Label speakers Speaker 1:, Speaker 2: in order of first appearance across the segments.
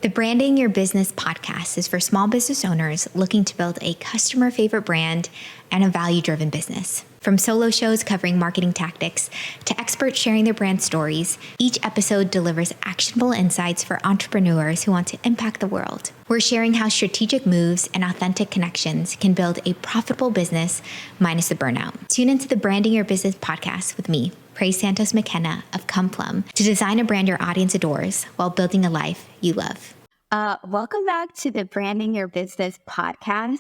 Speaker 1: The Branding Your Business podcast is for small business owners looking to build a customer favorite brand and a value-driven business. From solo shows covering marketing tactics to experts sharing their brand stories, each episode delivers actionable insights for entrepreneurs who want to impact the world. We're sharing how strategic moves and authentic connections can build a profitable business minus the burnout. Tune into the Branding Your Business podcast with me, Praise Santos McKenna of Come Plum, to design a brand your audience adores while building a life you love.
Speaker 2: Welcome back to the Branding Your Business podcast.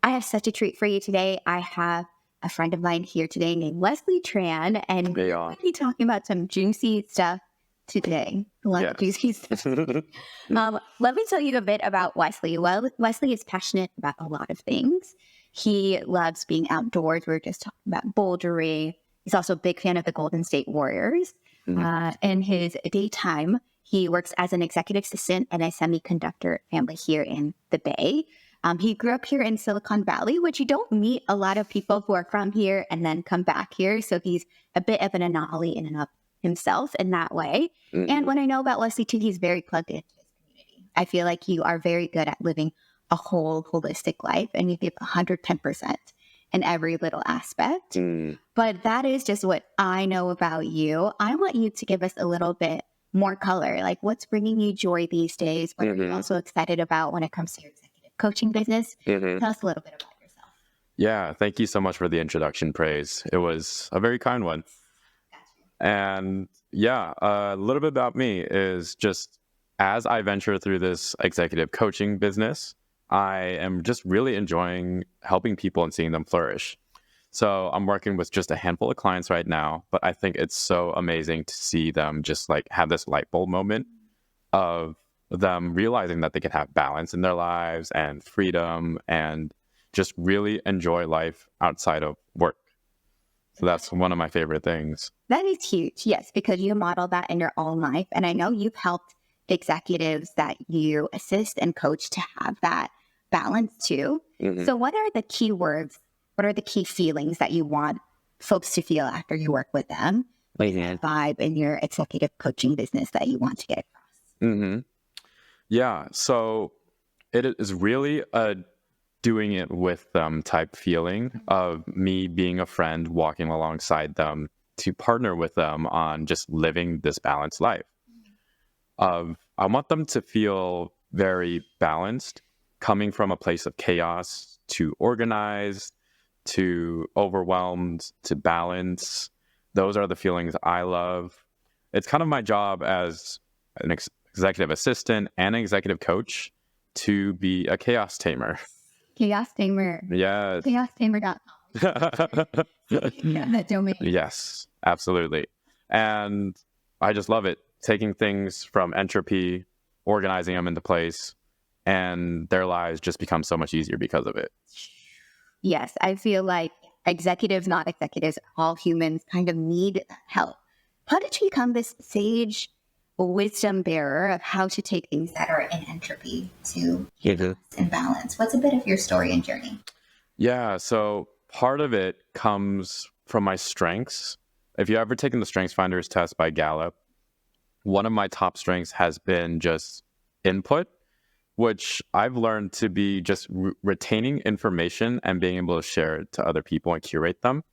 Speaker 2: I have such a treat for you today. I have a friend of mine here today named Wesley Tran, and we're going to be talking about some juicy stuff today. A lot of juicy stuff. Let me tell you a bit about Wesley. Well, Wesley is passionate about a lot of things. He loves being outdoors. We were just talking about bouldering. He's also a big fan of the Golden State Warriors. In his daytime, he works as an executive assistant at a semiconductor family here in the Bay. He grew up here in Silicon Valley, which you don't meet a lot of people who are from here and then come back here. So he's a bit of an anomaly in and of himself in that way. And what I know about Wesley too, he's very plugged into his community. I feel like you are very good at living a whole holistic life, and you give 110% in every little aspect. But that is just what I know about you. I want you to give us a little bit more color. Like, what's bringing you joy these days? What are you also excited about when it comes to your executive coaching business? Tell us a little bit about yourself.
Speaker 3: Yeah, thank you so much for the introduction, Praise. It was a very kind one. And yeah, a little bit about me is just as I venture through this executive coaching business, I am just really enjoying helping people and seeing them flourish. So I'm working with just a handful of clients right now, but I think it's so amazing to see them just like have this light bulb moment of them realizing that they can have balance in their lives and freedom and just really enjoy life outside of work. So that's one of my favorite things.
Speaker 2: That is huge. Yes, because you model that in your own life. And I know you've helped executives that you assist and coach to have that balance too. So what are the key words? What are the key feelings that you want folks to feel after you work with them? Like that vibe in your executive coaching business that you want to get across?
Speaker 3: Yeah, so it is really a doing it with them type feeling of me being a friend, walking alongside them to partner with them on just living this balanced life. I want them to feel very balanced, coming from a place of chaos to organized, to overwhelmed, to balance. Those are the feelings I love. It's kind of my job as an executive assistant and an executive coach to be a chaos tamer.
Speaker 2: Chaos tamer.
Speaker 3: Yes.
Speaker 2: ChaosTamer.com. Yeah, that domain.
Speaker 3: Yes, absolutely. And I just love it. Taking things from entropy, organizing them into place, and their lives just become so much easier because of it.
Speaker 2: Yes, I feel like executives, not executives, all humans kind of need help. How did you become this sage wisdom bearer of how to take things that are in entropy to in balance? What's a bit of your story and journey?
Speaker 3: Yeah, so part of it comes from my strengths. If you've ever taken the Strengths Finders test by Gallup, one of my top strengths has been just input, which I've learned to be just retaining information and being able to share it to other people and curate them.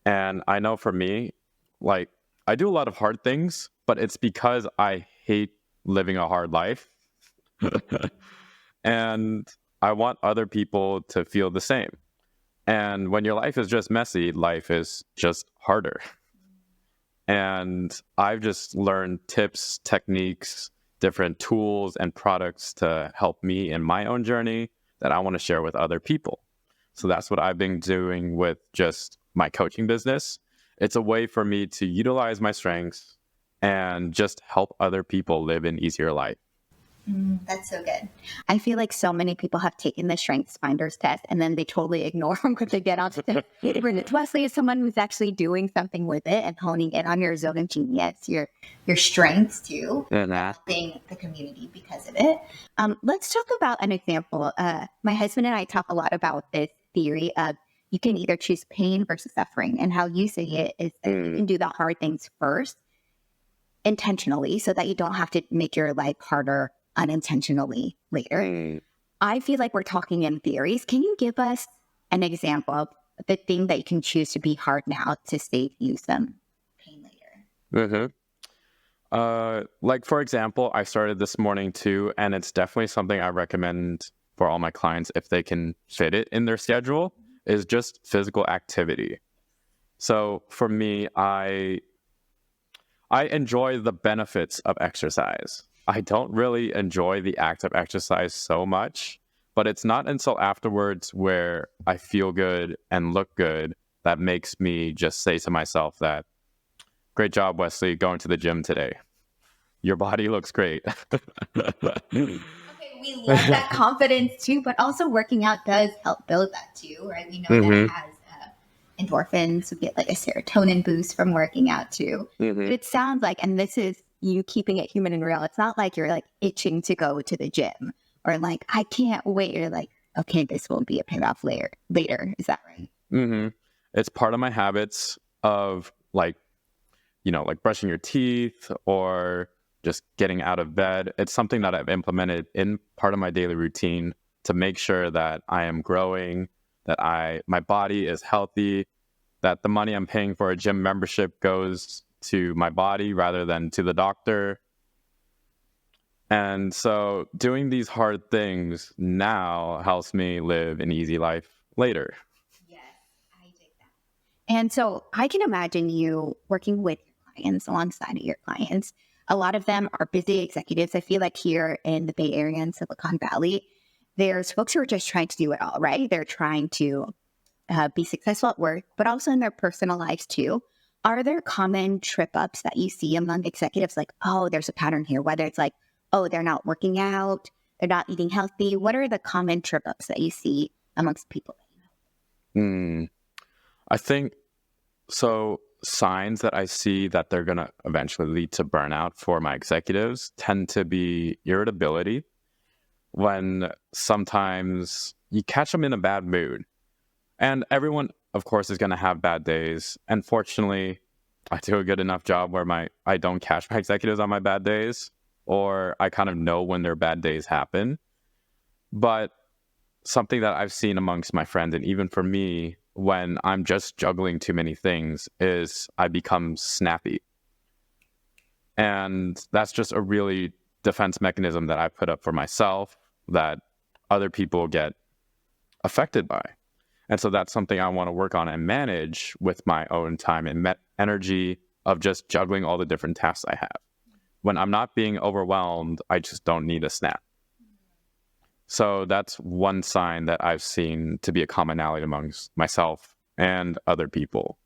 Speaker 3: And I know for me, like, I do a lot of hard things, but it's because I hate living a hard life. And I want other people to feel the same. And when your life is just messy, life is just harder. And I've just learned tips, techniques, different tools and products to help me in my own journey that I want to share with other people. So that's what I've been doing with just my coaching business. It's a way for me to utilize my strengths and just help other people live an easier life.
Speaker 2: That's so good. I feel like so many people have taken the Strengths Finders test and then they totally ignore them because they get onto the Wesley is someone who's actually doing something with it and honing in on your zone of genius, your strengths too, helping the community because of it. Let's talk about an example. My husband and I talk a lot about this theory of you can either choose pain versus suffering, and how you say it is that you can do the hard things first intentionally so that you don't have to make your life harder unintentionally later. I feel like we're talking in theories. Can you give us an example of the thing that you can choose to be hard now to save you some pain later?
Speaker 3: Like, for example, I started this morning too, and it's definitely something I recommend for all my clients if they can fit it in their schedule, is just physical activity. So for me, I enjoy the benefits of exercise. I don't really enjoy the act of exercise so much, but it's not until afterwards where I feel good and look good that makes me just say to myself that, great job, Wesley, going to the gym today. Your body looks great.
Speaker 2: Okay, we love that confidence too, but also working out does help build that too, right? We know that it has endorphins. We get like a serotonin boost from working out too. But it sounds like, and this is you keeping it human and real, it's not like you're like itching to go to the gym or like, I can't wait. You're like, okay, this will be a payoff later. Is that right?
Speaker 3: It's part of my habits of like, like brushing your teeth or just getting out of bed. It's something that I've implemented in part of my daily routine to make sure that I am growing, that my body is healthy, that the money I'm paying for a gym membership goes to my body rather than to the doctor. And so doing these hard things now helps me live an easy life later.
Speaker 2: Yes, I dig that. And so I can imagine you working with your clients alongside of your clients. A lot of them are busy executives. I feel like here in the Bay Area and Silicon Valley, there's folks who are just trying to do it all, right? They're trying to be successful at work, but also in their personal lives too. Are there common trip ups that you see among executives? Like, oh, there's a pattern here, whether it's like, oh, they're not working out, they're not eating healthy. What are the common trip ups that you see amongst people that you know?
Speaker 3: I think so. Signs that I see that they're going to eventually lead to burnout for my executives tend to be irritability, when sometimes you catch them in a bad mood. And everyone, of course, is going to have bad days. And fortunately, I do a good enough job where I don't catch my executives on my bad days, or I kind of know when their bad days happen. But something that I've seen amongst my friends, and even for me, when I'm just juggling too many things, is I become snappy. And that's just a really defense mechanism that I put up for myself that other people get affected by. And so that's something I want to work on and manage with my own time and energy of just juggling all the different tasks I have. When I'm not being overwhelmed, I just don't need a snap. So that's one sign that I've seen to be a commonality amongst myself and other people.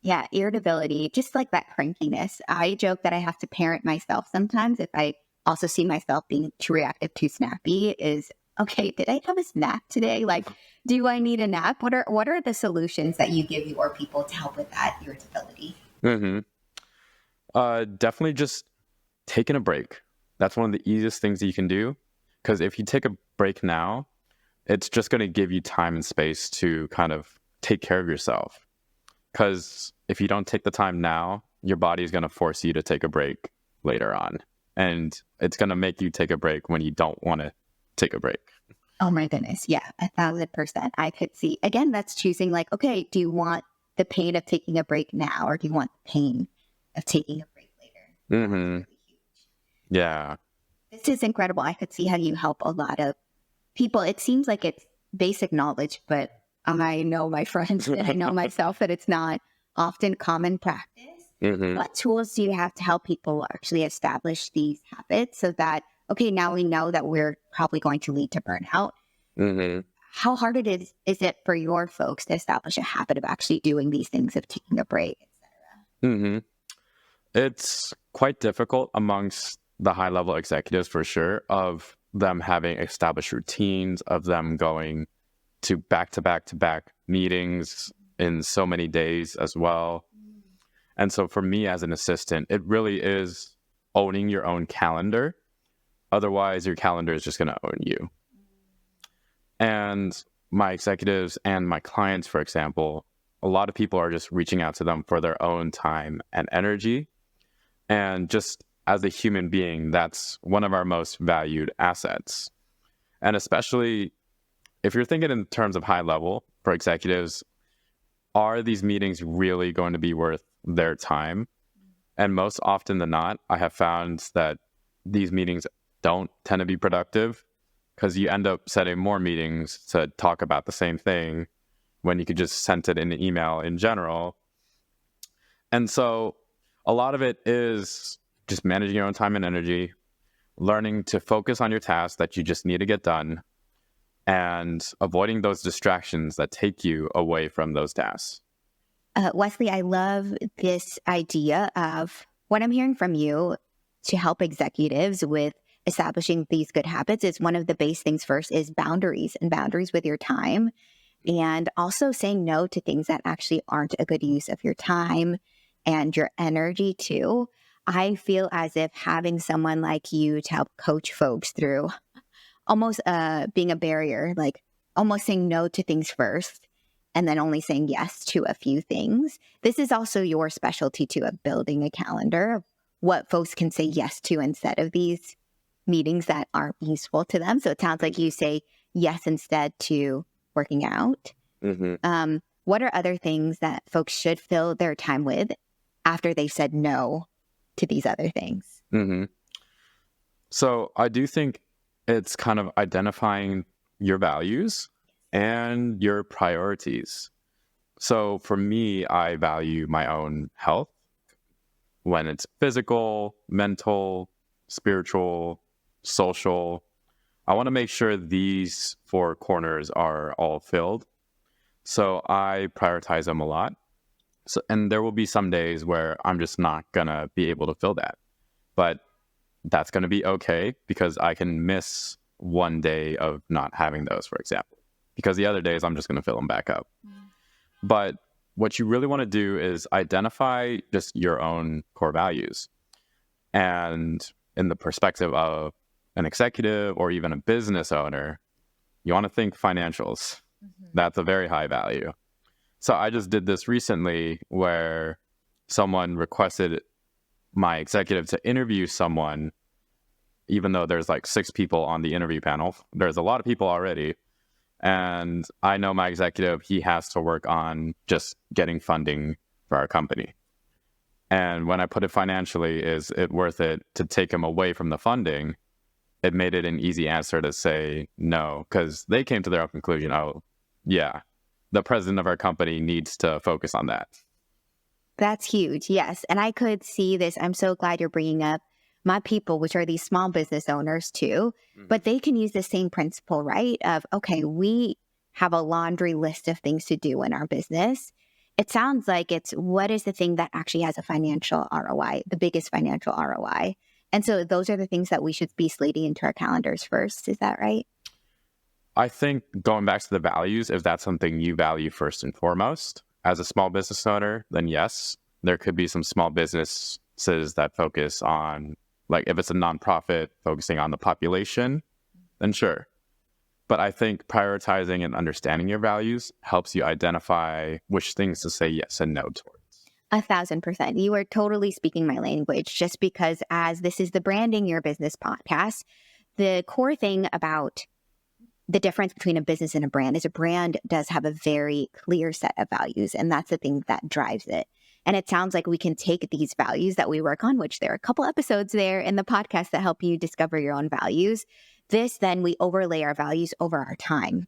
Speaker 2: Yeah, irritability, just like that crankiness. I joke that I have to parent myself sometimes if I also see myself being too reactive, too snappy. Is, okay, did I have a snap today? Like, do I need a nap? What are the solutions that you give your people to help with that irritability?
Speaker 3: Definitely just taking a break. That's one of the easiest things that you can do. Because if you take a break now, it's just going to give you time and space to kind of take care of yourself. Because if you don't take the time now, your body is going to force you to take a break later on. And it's going to make you take a break when you don't want to take a break.
Speaker 2: Oh my goodness. Yeah, 1,000%. I could see. Again, that's choosing like, okay, do you want the pain of taking a break now, or do you want the pain of taking a break later? Really huge.
Speaker 3: Yeah.
Speaker 2: This is incredible. I could see how you help a lot of people. It seems like it's basic knowledge, but I know my friends and I know myself that it's not often common practice. What tools do you have to help people actually establish these habits so that, okay, now we know that we're probably going to lead to burnout? How hard is it for your folks to establish a habit of actually doing these things, of taking a break, etc.?
Speaker 3: It's quite difficult amongst the high-level executives for sure, of them having established routines, of them going to back meetings in so many days as well. And so for me as an assistant, it really is owning your own calendar. Otherwise, your calendar is just going to own you. And my executives and my clients, for example, a lot of people are just reaching out to them for their own time and energy. And just as a human being, that's one of our most valued assets. And especially if you're thinking in terms of high level for executives, are these meetings really going to be worth their time? And most often than not, I have found that these meetings don't tend to be productive because you end up setting more meetings to talk about the same thing when you could just send it in an email in general. And so a lot of it is just managing your own time and energy, learning to focus on your tasks that you just need to get done, and avoiding those distractions that take you away from those tasks.
Speaker 2: Wesley, I love this idea of what I'm hearing from you to help executives with establishing these good habits is one of the base things first is boundaries and boundaries with your time, and also saying no to things that actually aren't a good use of your time and your energy too. I feel as if having someone like you to help coach folks through almost being a barrier, like almost saying no to things first and then only saying yes to a few things. This is also your specialty too, of building a calendar of what folks can say yes to instead of these meetings that aren't useful to them. So it sounds like you say yes instead to working out.
Speaker 3: Mm-hmm.
Speaker 2: What are other things that folks should fill their time with after they've said no to these other things?
Speaker 3: Mm-hmm. So I do think it's kind of identifying your values and your priorities. So for me, I value my own health when it's physical, mental, spiritual, social. I want to make sure these four corners are all filled. So I prioritize them a lot. So, and there will be some days where I'm just not going to be able to fill that. But that's going to be okay because I can miss one day of not having those, for example, because the other days I'm just going to fill them back up. But what you really want to do is identify just your own core values. And in the perspective of an executive or even a business owner, you want to think financials. That's a very high value. So I just did this recently where someone requested my executive to interview someone, even though there's like 6 people on the interview panel. There's a lot of people already. And I know my executive, he has to work on just getting funding for our company. And when I put it financially, is it worth it to take him away from the funding? It made it an easy answer to say no, because they came to their own conclusion. Oh, yeah, the president of our company needs to focus on that.
Speaker 2: That's huge. Yes. And I could see this. I'm so glad you're bringing up my people, which are these small business owners too, but they can use the same principle, right? Of, okay, we have a laundry list of things to do in our business. It sounds like it's what is the thing that actually has a financial ROI, the biggest financial ROI. And so those are the things that we should be slating into our calendars first. Is that right?
Speaker 3: I think going back to the values, if that's something you value first and foremost, as a small business owner, then yes, there could be some small businesses that focus on, like if it's a nonprofit focusing on the population, then sure. But I think prioritizing and understanding your values helps you identify which things to say yes and no towards.
Speaker 2: 1,000%. You are totally speaking my language, just because as this is the Branding Your Business podcast, the core thing about the difference between a business and a brand is a brand does have a very clear set of values, and that's the thing that drives it. And it sounds like we can take these values that we work on, which there are a couple episodes there in the podcast that help you discover your own values. This, then we overlay our values over our time,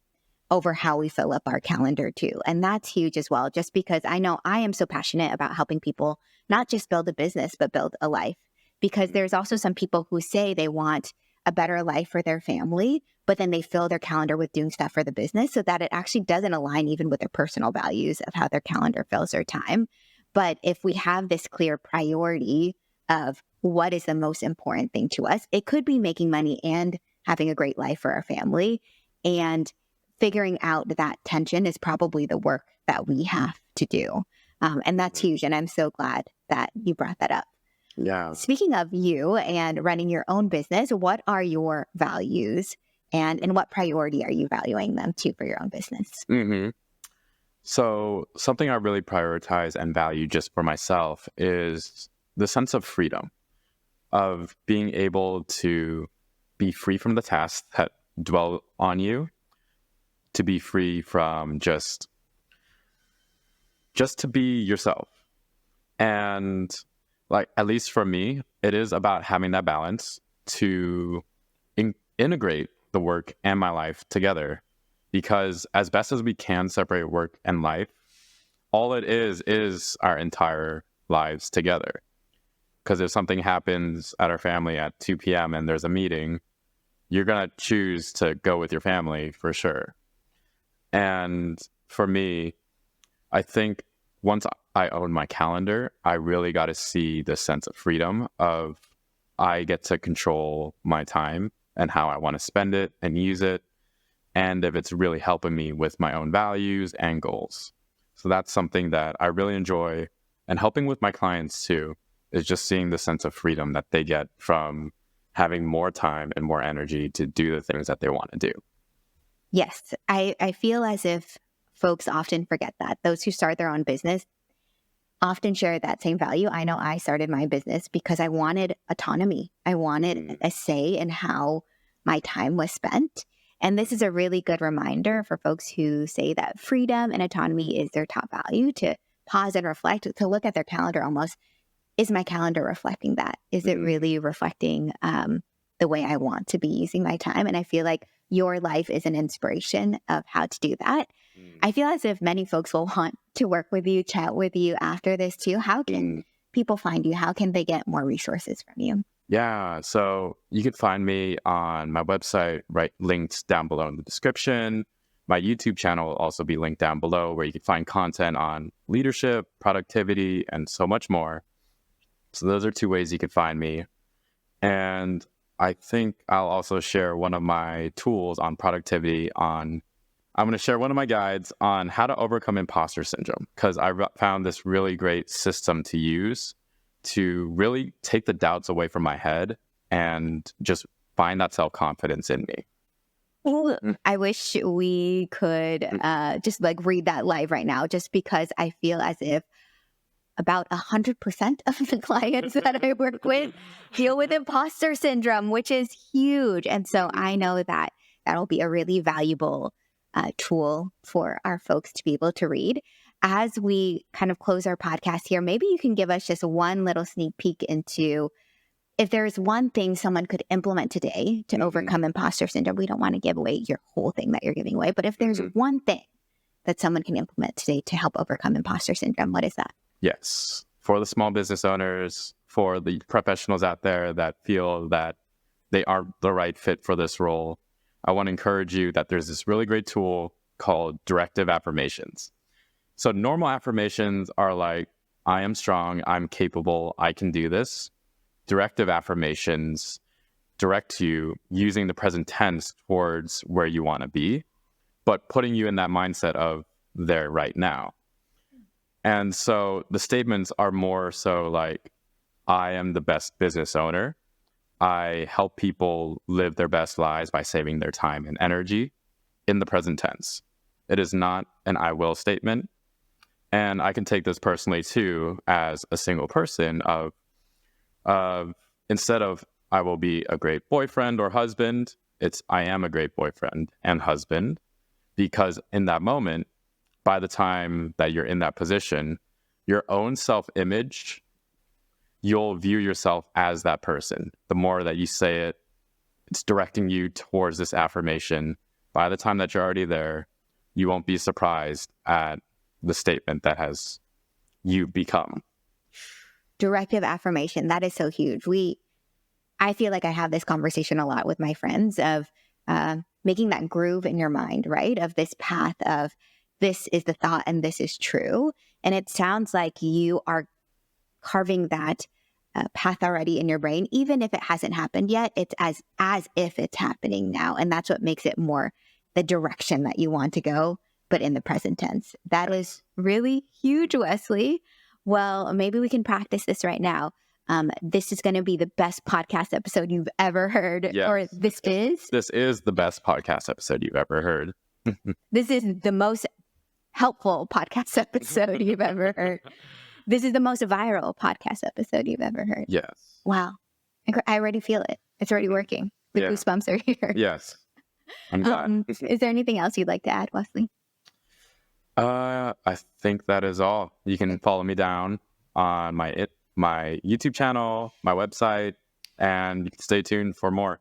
Speaker 2: over how we fill up our calendar too. And that's huge as well, just because I know I am so passionate about helping people not just build a business, but build a life. Because there's also some people who say they want a better life for their family, but then they fill their calendar with doing stuff for the business so that it actually doesn't align even with their personal values of how their calendar fills their time. But if we have this clear priority of what is the most important thing to us, it could be making money and having a great life for our family. And figuring out that tension is probably the work that we have to do. And that's huge. And I'm so glad that you brought that up.
Speaker 3: Yeah.
Speaker 2: Speaking of you and running your own business, what are your values and in what priority are you valuing them to for your own business?
Speaker 3: Mm-hmm. So something I really prioritize and value just for myself is the sense of freedom. of being able to be free from the tasks that dwell on you, to be free from just to be yourself. And like, at least for me, it is about having that balance to integrate the work and my life together, because as best as we can separate work and life, all it is our entire lives together. Because if something happens at our family at 2 p.m. and there's a meeting, you're going to choose to go with your family for sure. And for me, I think once I own my calendar, I really got to see the sense of freedom of I get to control my time and how I want to spend it and use it, and if it's really helping me with my own values and goals. So that's something that I really enjoy, and helping with my clients too, is just seeing the sense of freedom that they get from having more time and more energy to do the things that they want to do.
Speaker 2: Yes, I feel as if folks often forget that. Those who start their own business often share that same value. I know I started my business because I wanted autonomy. I wanted a say in how my time was spent. And this is a really good reminder for folks who say that freedom and autonomy is their top value, to pause and reflect, to look at their calendar almost. Is my calendar reflecting that? Is it really reflecting the way I want to be using my time? And I feel like your life is an inspiration of how to do that. I feel as if many folks will want to work with you, chat with you after this too. How can people find you? How can they get more resources from you?
Speaker 3: Yeah, so you can find me on my website, right, linked down below in the description. My YouTube channel will also be linked down below, where you can find content on leadership, productivity, and so much more. So those are 2 ways you can find me. And I think I'll also share one of my tools on productivity I'm going to share one of my guides on how to overcome imposter syndrome, because I found this really great system to use to really take the doubts away from my head and just find that self-confidence in me.
Speaker 2: Well, I wish we could just like read that live right now, just because I feel as if about 100% of the clients that I work with deal with imposter syndrome, which is huge. And so I know that that'll be a really valuable tool for our folks to be able to read. As we kind of close our podcast here, maybe you can give us just one little sneak peek into, if there's one thing someone could implement today to overcome imposter syndrome. We don't want to give away your whole thing that you're giving away, but if there's one thing that someone can implement today to help overcome imposter syndrome, what is that?
Speaker 3: Yes. For the small business owners, for the professionals out there that feel that they aren't the right fit for this role, I want to encourage you that there's this really great tool called directive affirmations. So normal affirmations are like, I am strong, I'm capable, I can do this. Directive affirmations direct you using the present tense towards where you want to be, but putting you in that mindset of there right now. And so the statements are more so like, I am the best business owner. I help people live their best lives by saving their time and energy, in the present tense. It is not an I will statement. And I can take this personally too, as a single person, of instead of I will be a great boyfriend or husband, it's I am a great boyfriend and husband. Because in that moment, by the time that you're in that position, your own self-image, you'll view yourself as that person. The more that you say it, it's directing you towards this affirmation. By the time that you're already there, you won't be surprised at the statement that has you become.
Speaker 2: Directive affirmation. That is so huge. I feel like I have this conversation a lot with my friends of making that groove in your mind, right? Of this path of this is the thought and this is true. And it sounds like you are carving that path already in your brain. Even if it hasn't happened yet, it's as if it's happening now. And that's what makes it more the direction that you want to go, but in the present tense. That is really huge, Wesley. Well, maybe we can practice this right now. This is going to be the best podcast episode you've ever heard.
Speaker 3: Yes.
Speaker 2: Or this is
Speaker 3: the best podcast episode you've ever heard.
Speaker 2: This is the most helpful podcast episode you've ever heard. This is the most viral podcast episode you've ever heard.
Speaker 3: Yes.
Speaker 2: Wow. I already feel it. It's already working. The
Speaker 3: Yeah.
Speaker 2: goosebumps are here.
Speaker 3: Yes. I'm glad.
Speaker 2: Is there anything else you'd like to add, Wesley?
Speaker 3: I think that is all. You can follow me down on my YouTube channel, my website, and you can stay tuned for more.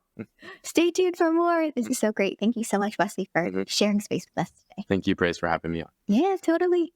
Speaker 2: Stay tuned for more. This is so great. Thank you so much, Wesley, for sharing space with us today.
Speaker 3: Thank you, Praise, for having me on.
Speaker 2: Yeah, totally.